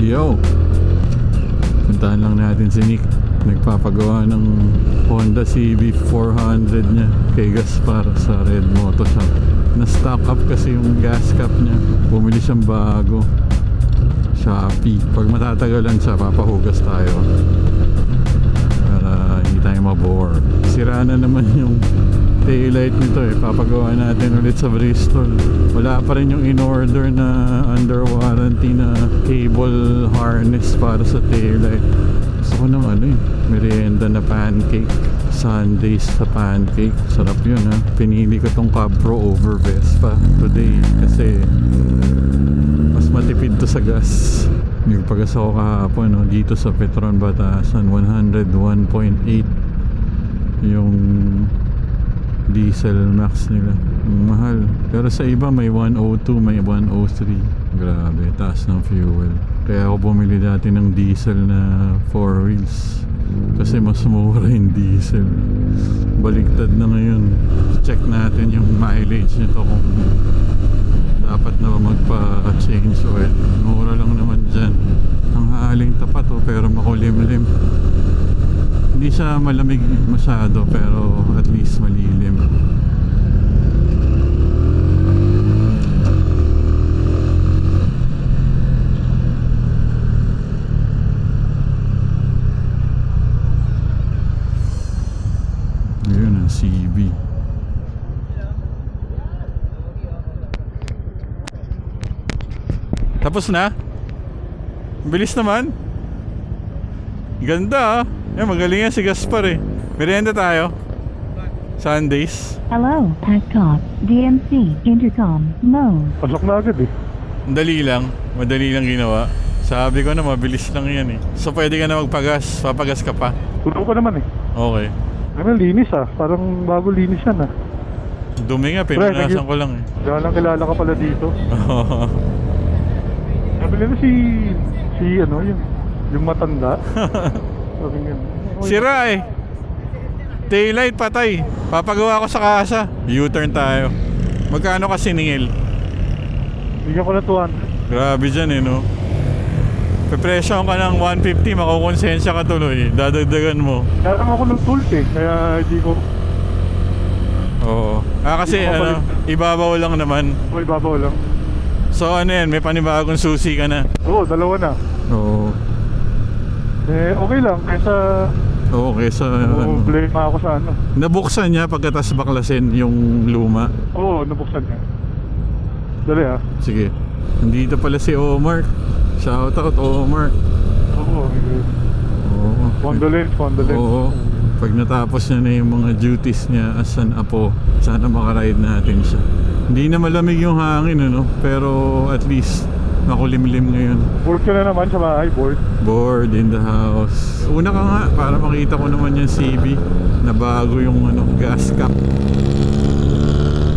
Yo, puntahan lang natin si Nick. Nagpapagawa ng Honda CB400 niya kay Gaspar sa Red Moto Shop. Na-stock up kasi yung gas cap niya. Bumili siyang bago, Shopee. Pag matatagalan siya, papahugas tayo para hindi tayo mabore. Sira na naman yung taillight nito eh. Papagawa natin ulit sa Bristol. Wala pa rin yung in-order na under warranty na cable harness para sa taillight. Gusto ko ng merienda na pancake. Sundays sa pancake. Sarap yun ha. Pinili ko tong Cabro over Vespa today kasi mas matipid to sa gas. Nagpagas ako kahapon dito sa Petron Batasan. 101.8 yung diesel max nila. Mahal. Pero sa iba may 102, may 103. Grabe, taas ng fuel. Kaya ako bumili dati ng diesel na 4 wheels kasi mas mura yung diesel. Baliktad na ngayon. Check natin yung mileage nito kung dapat na magpa-change oil. Mura lang naman dyan. Ang haaling tapat pero makulimlim. Hindi siya malamig masyado pero at least malilim. Yun ang CB. Tapos na? Bilis naman. Ganda magaling yan si Gaspar eh. Merienda tayo. Sundays. Hello, Packtalk, DMC, Intercom, mode. Pasok na agad eh. Madali lang ginawa. Sabi ko na mabilis lang yan eh. So pwede ka na magpagas. Papagas ka pa. Tulog ko naman eh. Okay. Linis parang bago linis yan Dumi nga, pinunasan ko lang eh. Kaya lang kilala ka pala dito. Sabi nila si yung matanda. Sabi nga, Sira eh. Taillight patay. Papagawa ko sa kasa. U-turn tayo. Magkano ka siningil? bigyan ko na 200. Grabe dyan eh no. Pepresyon ka ng 150, makukonsensya ka tuloy. Dadagdagan mo. Kaya ako ng tools kaya hindi ko. Oo. Kasi ibabaw lang naman. Ibabaw lang. So yan, may panibagong susi ka na. Oo, dalawa na. Oo. Okay lang kaysa kaysa problema ako sa nabuksan niya pagkatas baklasin yung luma. Oo, nabuksan niya. Dali Sige. Nandito pala si Omar. Shoutout Omar. Oo. Condolence. Oo. Pag natapos niya na yung mga duties niya as an apo, sana makaride natin siya. Hindi na malamig yung hangin pero at least makulimlim ngayon. Bored ka na naman sa bahay, Bored in the house. Una ka nga para makita ko naman yung CB na bago yung gas cap.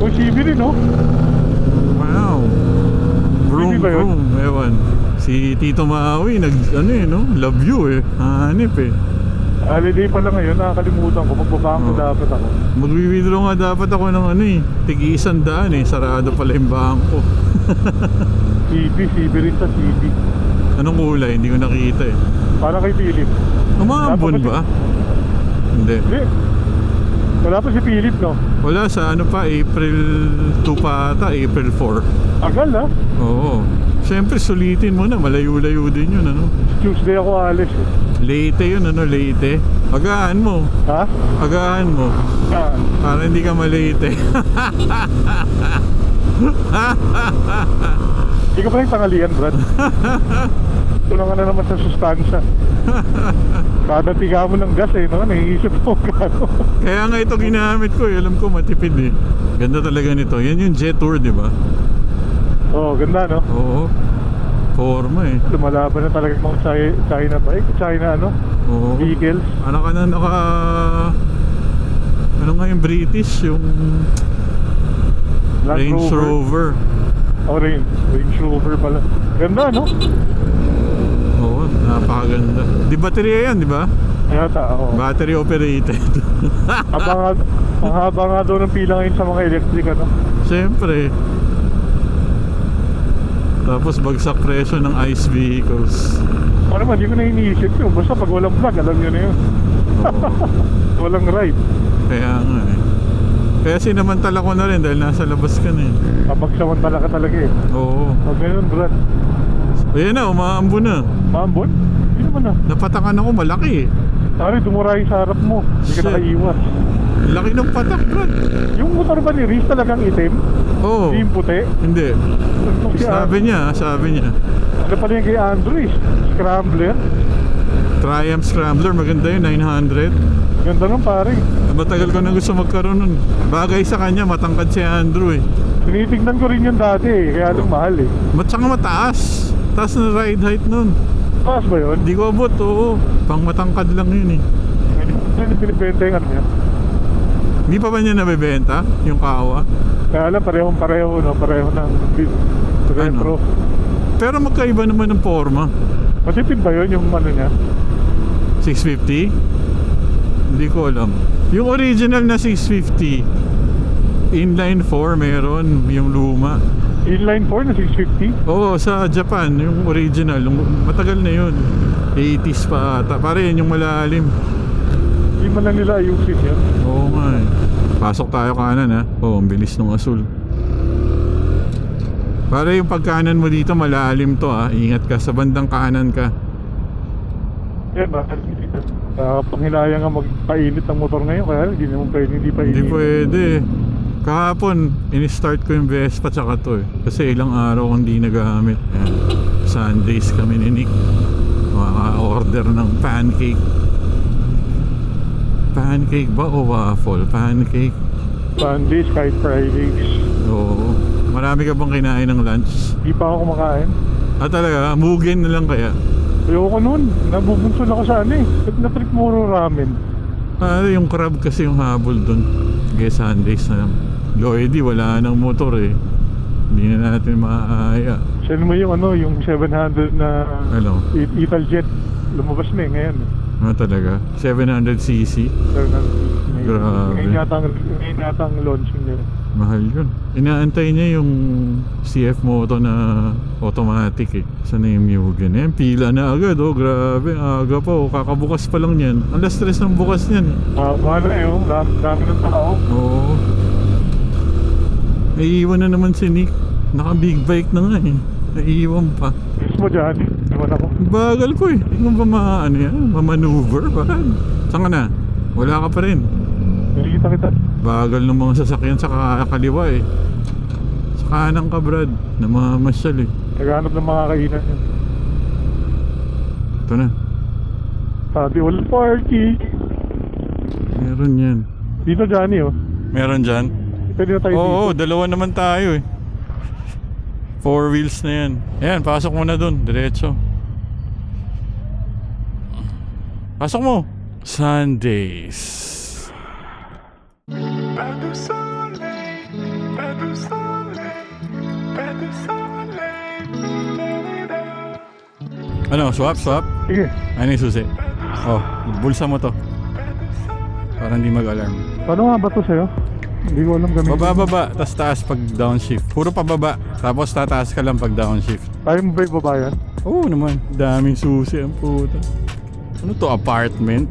CB rin Wow. Vroom vroom. Ewan. Si Tito Maui love you hanip Holiday pa lang ngayon, nakakalimutan ko. Magbabangko dapat ako. Magwi-withdraw nga dapat ako ng tig-100 sarado pala yung bangko. CB rin sa CB. Anong kulay? Hindi ko nakita Parang kay Philip. Umambon ba? Hindi. Wala pa si Philip Wala sa April 2 pa ata, April 4. Agal Oo. Siyempre sulitin mo na, malayo-layo din yun Tuesday ako alis Leyte yun Leyte. Agahan mo. Ha? Agahan mo. Para hindi ka malate. Hindi ka pa yung tangalian, Brad. Tulungan na naman sa sustansya. Dadatiga mo ng gas naiisip mo gano'n. Kaya nga ito ginamit ko alam ko matipid Ganda talaga nito. Yan yung Jet Tour, di ba? Oo, ganda Oo. Forma Lumalaban na talaga mga China bike, China Oo. vehicles. Ano ka na ano nga yung British, yung Land Range Rover. Range Rover pala. Ganda Oo, napakaganda. Di baterya yan, di ba? Yata, Battery operated. Ang haba nga daw ng pila ngayon sa mga electric Siyempre. Tapos bagsak presyo ng ICE vehicles. Ano naman, hindi ko na iniisip yun. Basta pag walang vlog, alam nyo na yun. Oo. Walang ride. Kaya nga eh. Kaya sinamantala ko na rin dahil nasa labas ka na eh. Kapagsamantala ka talaga eh. Oo. Pag ganun, Brad. Ayan na, umaambo na. Maambon? Hindi naman na. Napatakan ako, malaki eh. Sorry, dumura yung sa harap mo. Hindi ka Shit. nakaiwas. Laki ng patak, Brad. Yung motor ba ni Riz talagang itim? Oo. Hindi yung puti? Hindi. Ano Sabi niya. Ano pala yung kay Andrew? Scrambler? Triumph Scrambler, maganda yun, 900. Ganda nun pare. Matagal ko na gusto magkaroon nun. Bagay sa kanya, matangkad si Andrew eh. Tinitignan ko rin yun dati eh. Kaya lang mahal eh. Tsaka mataas. Taas na ride height nun. Taas ba yun? Hindi ko abot, oo. Pang matangkad lang yun eh. Hindi pinibenta yung ano yan. Hindi pa ba niya nabibenta? Yung kawa? Kaya lang pareho no? Pareho ng retro. Pero magkaiba naman ng forma. Matipid ba yun yung ano niya? 650? Hindi ko alam. Yung original na 650 inline 4 meron, yung luma. Inline 4 na 650? Oo, sa Japan, yung original, matagal na yun. 80s pa ata. Pare yun yung malalim. Hindi man lang nila ayusin yan. Oo nga eh. Pasok tayo kanan ha. Oo, ang bilis ng asul. Para yung pagkanan mo dito malalim to ha. Ingat ka sa bandang kanan ka. Yan ba? Panghilayang nga magpainit ang motor ngayon. Kaya hindi naman pwede hindi painit. Hindi pwede. Kahapon, in-start ko yung Vespa tsaka to eh. Kasi ilang araw kong hindi nagamit. Ayan. Sundays kami ni Nick. Maka-order ng pancake. Pancake ba o waffle? Pancake. Sundays kahit Fridays. Oo. Marami ka bang kinain ng lunch? Hindi pa ako kumakain. Ah talaga? Mugin na lang kaya? Ayoko nun. Nabubunson ako sa ano eh. Na-trip moro ramen. Ah, yung crab kasi yung habol dun. Sige, Sundays na lang. Lloydie, wala nang motor eh. Hindi na natin maaaya. Saan mo yung ano, yung 700 na Ano? Italjet. Lumabas na eh ngayon. Ano talaga? 700cc? 700. Grabe. Ngayon yata ang launching niya. Mahal yun. Inaantay niya yung CF Moto na automatic eh. Saan na yung Mugen? Ayan, pila na agad oh. Grabe, aga pa oh. Kakabukas pa lang yan. Ang last stress ng bukas yan. Mahal na yun. Dami ng tao. Oo. Naiiwan na naman si Nick. Naka big bike na nga eh. Naiiwan pa. Gusto mo dyan? Naman ako. Bagal ko eh. Hindi mo ba ano yan? Mamaneuver? Parang. Saan ka na? Wala ka pa rin. Nakikita kita. Bagal ng mga sasakyan sa kaliwa eh. Sa kanan ka Brad. Namamasyal eh. Naghanap ng mga kainan yun. Ito na. Sabi, wala parking. Meron yan. Dito Johnny oh. Meron dyan? Pwede na tayo Oo, dito. dalawa naman tayo eh. 4 wheels na yan. Ayan, pasok mo na dun. Diretso. Pasok mo. Sundays. Pas de soleil, pas de soleil, pas de soleil. Ano, swap? Sige. Ano yung susi? Oh, bulsa mo to. Para hindi mag-alarm. Paano nga ba to sa'yo? Hindi ko alam gamitin. Baba, tas taas pag downshift. Puro pababa. Tapos tataas ka lang pag downshift. Tayo mo ba yung baba yan? Oo naman. Daming susi ang puta. Ano to, apartment?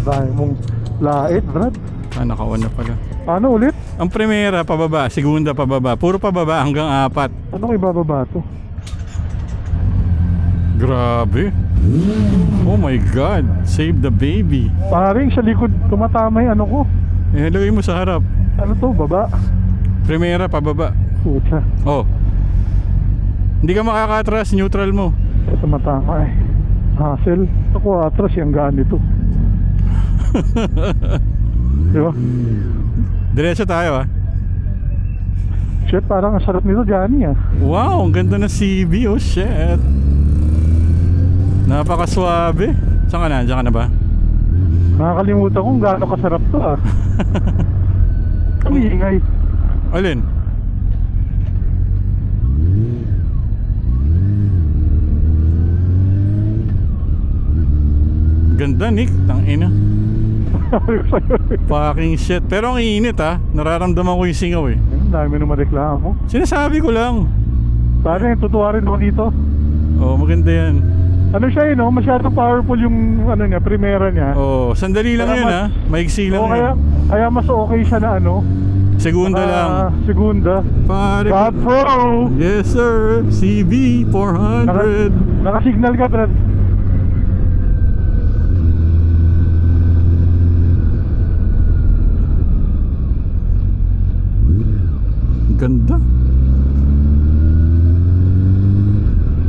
Dahil mong lait, Brad. Ah, naka-on na pala. Ano ulit? Ang primera, pababa. Segunda, pababa. Puro pababa hanggang 4. Ano kay bababa to? Grabe. Oh my God. Save the baby. Paring sa likod tumatama yung ano ko. Eh, lagay mo sa harap. Ano to, baba? Primera, pababa. Pucha. Oh. Hindi ka makakatras. Neutral mo. Tumatama eh. Hassle. Ako atras yung ganito. Diba? Diretso tayo ah. Shit, parang ang sarap nito, Johnny ah. Wow, ang ganda ng CB. Oh shit. Napakaswabe. Saan ka na? Diyan ka na ba? Nakakalimutan kung gaano kasarap to ah. Ang ingay. Alin? Ganda Nick, tangina. Fucking shit. Pero ang init ah. Nararamdaman ko yung singaw eh. dami na mareklamo. Sinasabi ko lang. Pare, tutuwa rin ako dito. Oh, maganda yan. Ano siya no? Masyadong powerful yung ano niya, primera niya. Oh, sandali lang Kaya yun mas- ha. Maiksi lang Oo, yun. kaya mas okay siya na ano. Segunda lang. Segunda. Pare. God Pro! Yes sir. CB 400. Naka-signal ka, Brad. Ganda.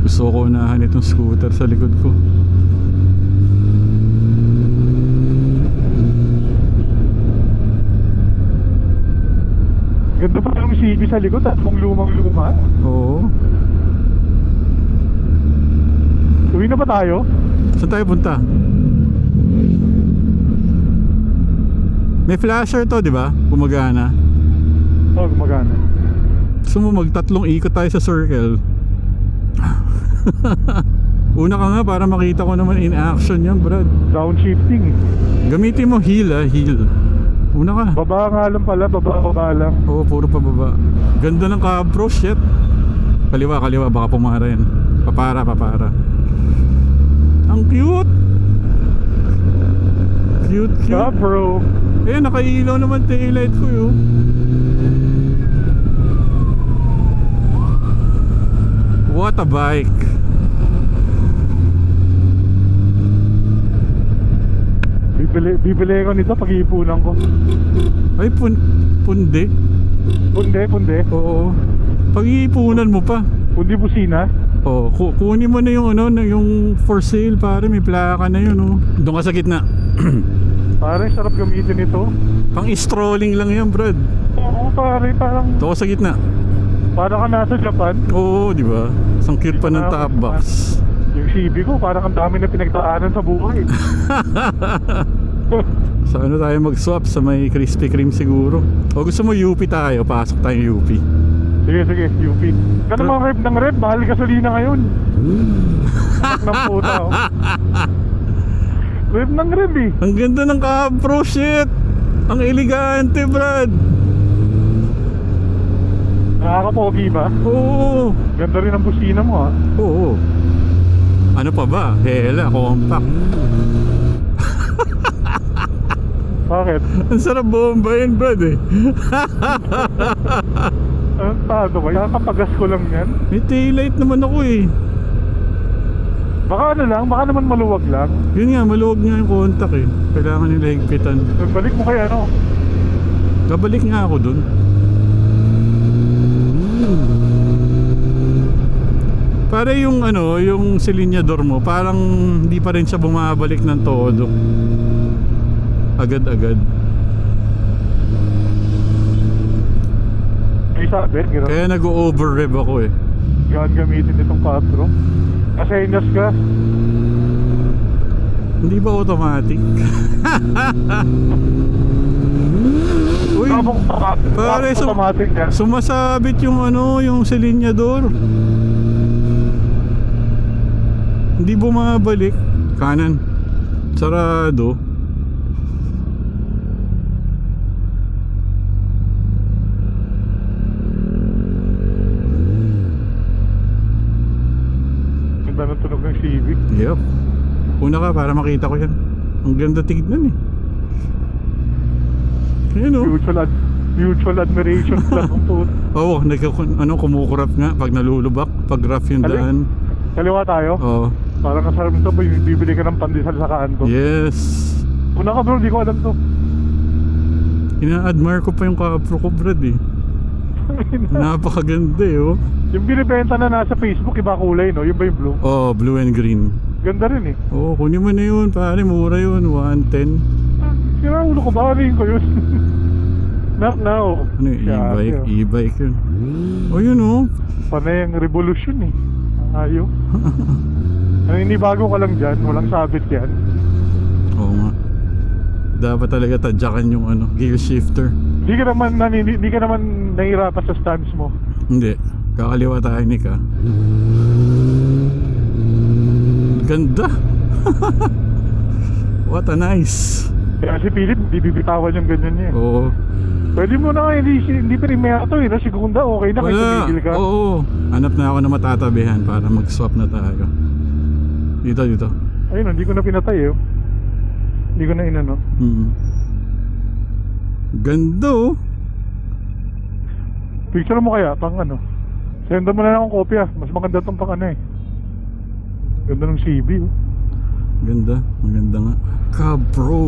Gusto ko unahan itong scooter sa likod ko. Ganda pa yung CB sa likod at mong lumang-luma. Oo. Uwi na ba tayo? Saan tayo punta? May flasher to, di ba? Gumagana. Oo, gumagana. Gusto mo magtatlong ikot tayo sa circle? Una ka nga para makita ko naman in action yan, Brad. Downshifting. Gamitin mo heel heel. Una ka. Baba nga lang pala, baba lang. Oo, puro pababa. Ganda ng ka-bro, shit. Kaliwa, baka pumara yan. Papara. Ang cute. Cute. God Pro. Eh, nakailaw naman taillight ko yun. What a bike. Bibili ko nito pag-iipunan ko. Ay, pundi. Punde. Oo. Pag-iipunan mo pa. Pundi busina. Oh, kunin mo na yung ano, yung for sale, pare, may plaka na yun, oh. Doon ka sa gitna. Pare, sarap gamitin ito. Pang strolling lang yan, Brad. Oo, pare, parang Doon ka sa gitna. ka nasa Japan. Oo, di ba? Ang cute pa ng top box. Yung CB ko, parang ang dami na pinagdaanan sa buhay. Sa ano tayo mag-swap? Sa may Krispy Kreme siguro. O gusto mo UP tayo? Pasok tayo UP. Sige, UP. Kano mga rev ng rev, mahal gasolina ngayon. Anak ng puta, oh. Rev ng rev eh. Ang ganda ng ka-bro, shit! Ang elegante, Brad! Nakakapogi ba? Oo! Ganda rin ang busina mo, ah. Oo. Ano pa ba? Hela, compact. Bakit? Ang sarap bombayin, Brad eh. Anong tado ba? Kakapagas ko lang yan. May taillight naman ako eh. Baka ano lang, baka naman maluwag lang. Yun nga, maluwag nga yung contact eh. Kailangan nila higpitan. Balik mo kay ano. Babalik nga ako dun. Para yung ano, yung silinyador mo, parang hindi pa rin siya bumabalik ng todo. Agad-agad. May sabi, gano'n. Kaya nag-o-over-rev ako eh. Gaan gamitin itong 4. Kasi inas ka. Hindi ba automatic? Uy, pare, automatic yan. sumasabit yung ano, yung silinyador. Hindi bumabalik. Kanan. Sarado. Ganda ng tunog ng CB. Yep. Una ka para makita ko yan. Ang ganda tignan eh. Ayan o. Mutual admiration lang ang puto. Oo, kumukurap nga pag nalulubak. Pag rough yung Alin? daan. Kaliwa tayo. Oo. Parang kasarap nito ba yung bibili ka ng pandesal sa kanto. Yes. Una ka bro, di ko alam to. Ina-admire ko pa yung kapro ko, Brad eh. Napakaganda eh oh. Yung binibenta na nasa Facebook, iba kulay no? Yung ba yung blue? Oh, blue and green. Ganda rin eh. Oh, kunin mo na yun, pare, mura yun, 110. Sira ulo ko, baharin ko yun. Not now. Ano yung e-bike? E-bike yun. Oh, yun oh. Panay ang revolution eh. Ayaw. Ano, inibago ka lang dyan, walang sabit yan. Oo nga. Dapat talaga tadyakan yung ano, gear shifter. Di ka naman nahihirapan sa stance mo. Hindi. Kakaliwa tayo ni ka. Ganda. What a nice. Kaya si Philip, di bibitawan yung ganyan niya. Oo. Pwede mo na nga, hindi premiato eh, no? Segunda, okay na kaysa Wala. tumigil ka. Oo. Hanap na ako na matatabihan para mag-swap na tayo. Dito. Ayun, hindi ko na pinatay eh. Hindi ko na inano. Ganda oh. Picture mo kaya, pang ano. Senda mo na lang akong kopya. Mas maganda tong pang ano eh. Ganda ng CB oh. Ganda. Maganda nga. Bro.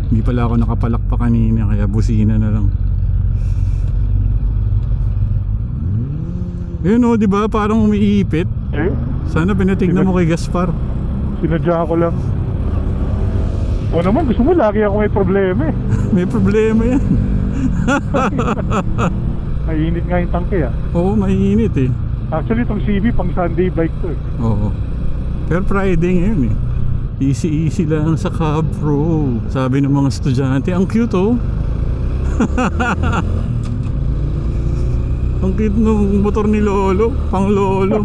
Hindi pala ako nakapalak pa kanina kaya busina na lang. Yun oh, di ba? Parang umiipit. Eh, Sana pinatignan mo kay Gaspar. sinadya ko lang. O naman, gusto mo lagi ako may problema eh. May problema yan. Mainit nga yung tangke ah. Oo, mainit eh. Actually, itong CB pang Sunday bike to eh. Oo. Pero Friday ngayon eh. Easy lang sa Bro. Sabi ng mga estudyante, ang cute oh. Ang cute ng motor ni Lolo. Pang Lolo.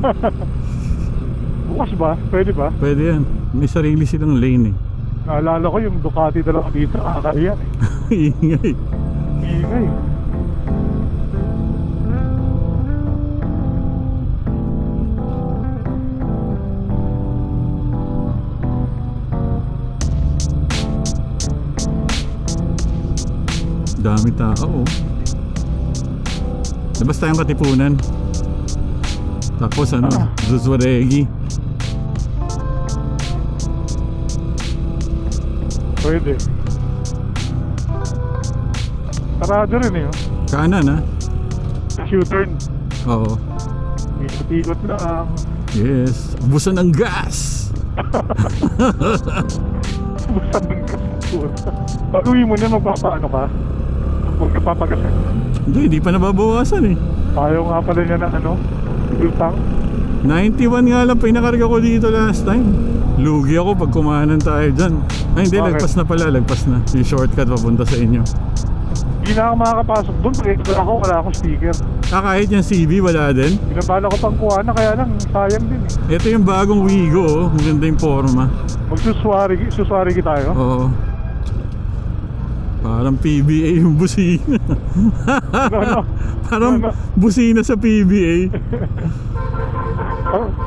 Bukas ba? Pwede ba? Pwede yan. May sarili silang lane eh. Naalala ko yung Ducati dalawa dito. Kaya Ingay. ingay. Dami tao oh. Labas tayong Katipunan. Tapos ano, Zuzwaregi. Pwede. Sarado rin eh. Oh. Kanan ha? U-turn. Oo. Ikot lang. Yes. Ubusan ng gas. Basta ng kasuta. Pag uwi mo na, magpapaano ka? Magpapagasal. Hindi pa nababawasan eh. Ayaw nga pala niya na ano, utang. 91 nga lang pinakarga ko dito last time. Lugi ako pag kumanan tayo dyan. Ay hindi, Bakit? lagpas na pala, lagpas na. Yung shortcut papunta sa inyo. Hindi na ako makakapasok doon. Pag wala akong sticker. Kahit yung CB, wala din. Pinabala ko pang kuha na, kaya lang, sayang din eh. Ito yung bagong Wigo oh. Maganda yung forma. Suswari tayo. Oo. Parang PBA yung busina. Ano? Parang busina sa PBA.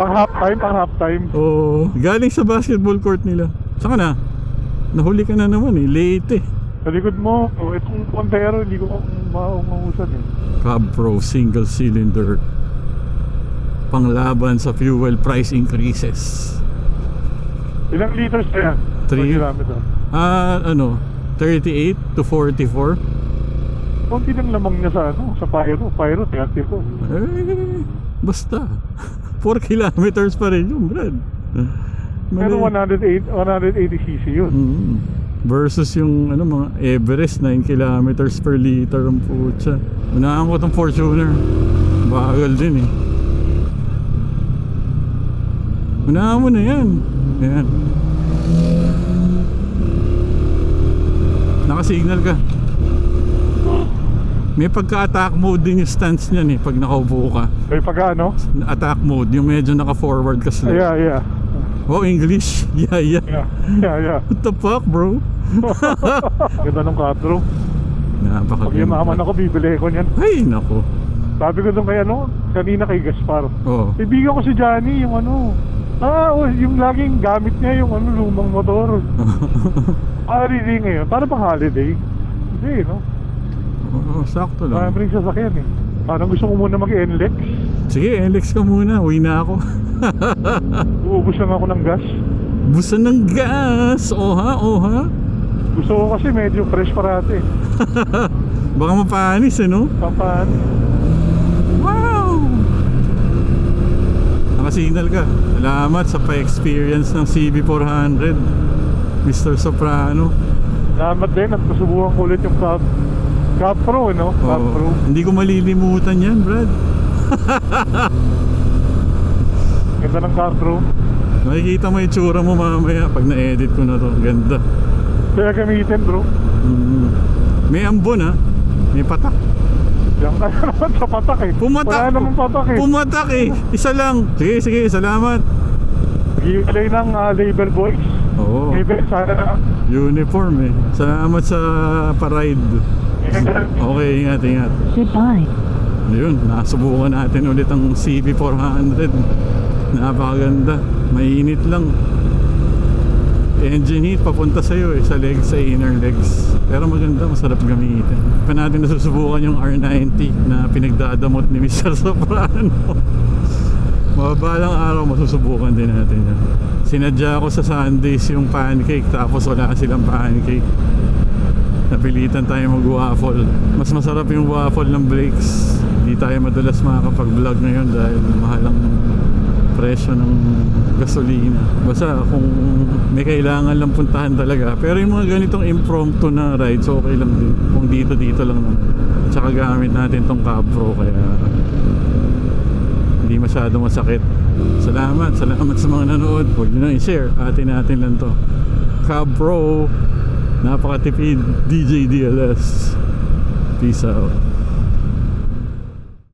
Pang half time. Oo. Galing sa basketball court nila. Saan ka na? Nahuli ka na naman eh. Late eh. Sa likod mo, itong Montero, hindi ko maungusan eh. Pro single cylinder. Panglaban sa fuel price increases. Ilang liters na yan? 3. Kilometer. Ano? 38 to 44. Kunti lang lamang niya sa ano, sa Pyro. Pyro, 34. Eh, basta. 4 kilometers pa rin yun, Brad. Pero 180cc yun. Versus yung ano, mga Everest 9 kilometers per liter ang putsa. Unahan ko tong Fortuner. Bagal din eh. Unahan mo na yan. Yan. Naka-signal ka. May pagka-attack mode din yung stance niyan eh pag nakaupo ka. May pag-ano? Attack mode, yung medyo naka-forward ka slow. Yeah. Oh, English. Yeah. Yeah. What the fuck, bro? Ganda ng kadro. Napakaganda. Pag yumaman ako, bibili ko niyan. Ay, nako. Sabi ko doon kay ano, kanina kay Gaspar. Oh. Ibigan ko si Johnny, yung ano. Yung laging gamit niya yung ano, lumang motor. Holiday ngayon, para pang holiday. Hindi, no? Oh, sakto lang. Maraming sasakyan eh. Parang gusto ko muna mag-NLEX. Sige, NLEX ka muna. Uwi na ako. Uubos lang ako ng gas. Busan ng gas. Oha. Gusto ko kasi medyo fresh parate. Baka mapanis eh, no? Pampaan. Wow! Nakasignal ka. Salamat sa pa-experience ng CB400, Mr. Soprano. Salamat din at masubukan ko ulit yung Cab Pro, no? Cab Oo. Pro. Hindi ko malilimutan yan, Brad. Ganda ng Cab Pro. Makikita mo yung tsura mo mamaya pag na-edit ko na to. Ganda. Kaya gamitin, bro. May ambon ha. May patak. Diyan ka na naman sa patak eh. Pumatak. Wala naman patak eh. Pumatak eh. Isa lang. Sige, salamat. Giveaway ng label boys. Oo. Label, sana na. Uniform eh. Salamat sa paride. Okay, ingat, ingat. Goodbye. Yun, nasubukan natin ulit ang CB400. Napakaganda. Mainit lang. Engine heat papunta sa'yo sa legs, sa inner legs. Pero maganda, masarap gamitin. Pa natin nasusubukan yung R90 na pinagdadamot ni Mr. Soprano. Mababalang araw masusubukan din natin yan. Sinadya ko sa Sundays yung pancake, tapos wala silang pancake. Napilitan tayo mag-waffle. Mas masarap yung waffle ng Blake's. Hindi tayo madalas makakapag-vlog ngayon dahil mahal ang presyo ng gasolina. Basta kung may kailangan lang puntahan talaga. Pero yung mga ganitong impromptu na rides, okay lang din. Kung dito lang naman. At saka gamit natin tong Cabro, kaya hindi masyado masakit. Salamat sa mga nanood. Huwag nyo nang i-share. Atin natin lang to. Cabro, napakatipid. DJ DLS. Peace out.